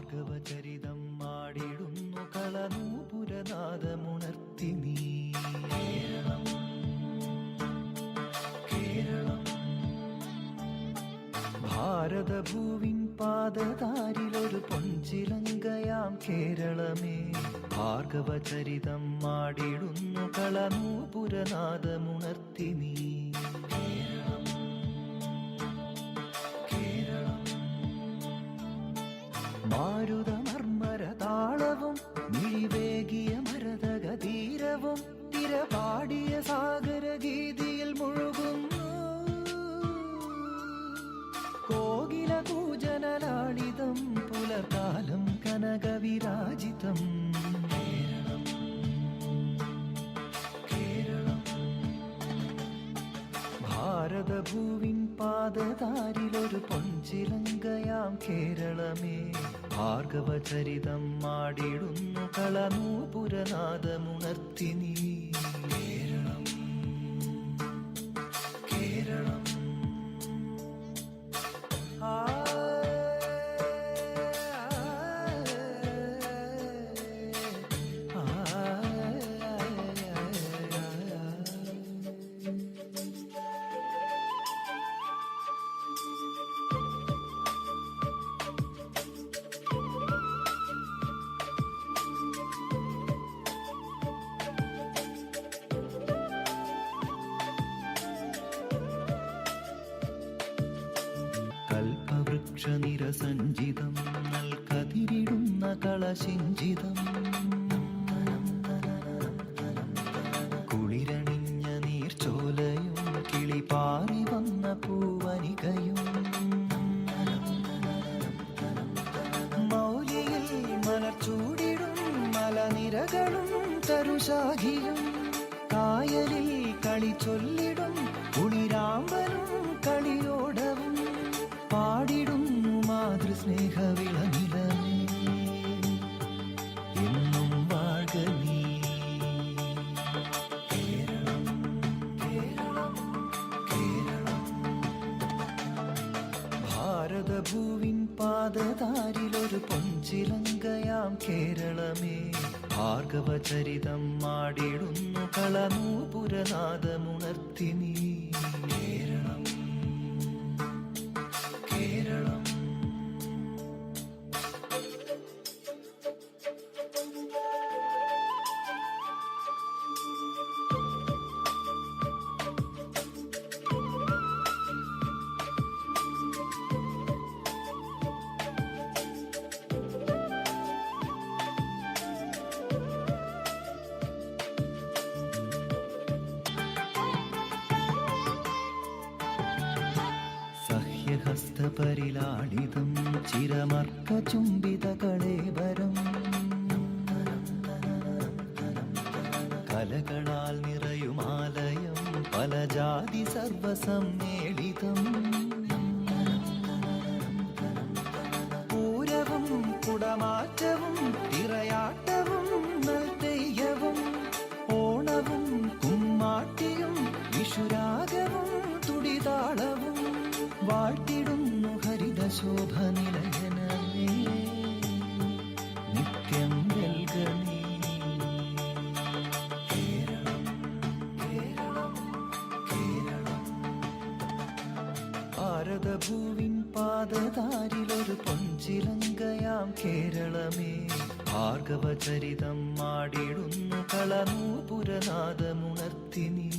ഭാർഗവചരിതം ആടിടുന്നു കളനൂപുരനാദമുണർത്തി നീ. കേരളം കേരളം ഭാരതഭൂവിൻ പാദതാരിലൊരു പൊൻചിലങ്കയാം കേരളമേ. ഭാർഗവചരിതം ആടിടുന്നു കളനൂപുരനാദമുണർത്തി നീ. കേരളം കേരളം മാരുതമർമ്മരതാളവും മിഴിവേകിയ മരതകതീരവും തിരപാടിയ സാഗരഗീതിയിൽ മുഴുകുന്നു. കോകിലകൂജനലാളിതം പുലർകാലം കനകവിരാജിതം. കേരളം കേരളം ഭാരതഭൂവിൻ പാദതാരിലൊരു പൊൻചിലങ്കയാം കേരളമേ. ഭാർഗവചരിതം ആടിടുന്നു കളനൂപുരനാദമുണർത്തി നീ. കേരളം കേരളം ആ കൽപവൃക്ഷനിരസഞ്ചിതം നൽകതിരിടുന്ന കളശിഞ്ചിതം. കുളിരണിഞ്ഞ നീർച്ചോലയും കിളിപാറി വന്ന പൂവനികയും. മൗലിയിൽ മലർച്ചൂടിടും മലനിരകളും തരുശാഖിയും. കായലിൽ കളി ചൊല്ലിടും കുളിരാമ്പലും കളിയോടവും. പാടിടുന്നു മാതൃസ്നേഹവിളനിലമേ എന്നും വാഴ്ക നീ. കേരളം കേരളം കേരളം ഭാരതഭൂവിൻ പാദതാരിലൊരു പൊൻചിലങ്കയാം കേരളമേ. ഭാർഗവചരിതം ആടിടുന്നു കളനൂപുരനാദമുണർത്തി നീ. കേരളം കേരളം ഹസ്തപരിലാളിതം ചിരമർക്കചുംബിതകളേവരം. കലകളാൽ നിറയുമാലയം പല ജാതി സർവസമ്മേളിതം. പൂരവും കുടമാറ്റവും തിറയാട്ടവും നൽതെയ്യവും. ഓണവും കുമ്മാട്ടിയും വിഷുരാഗവും തുടിതാളവും. വാഴ്ത്തിടുന്നു ഹരിതശോഭ നിലയനമേ നിത്യം വെൽഗണി. കേരളം കേരളം കേരളം ഭാരതഭൂവിൻ പാദതാരിലൊരു പൊൻചിലങ്കയാം കേരളമേ. ഭാർഗവചരിതം ആടിടുന്നു കളനൂപുരനാദമുണർത്തി നീ.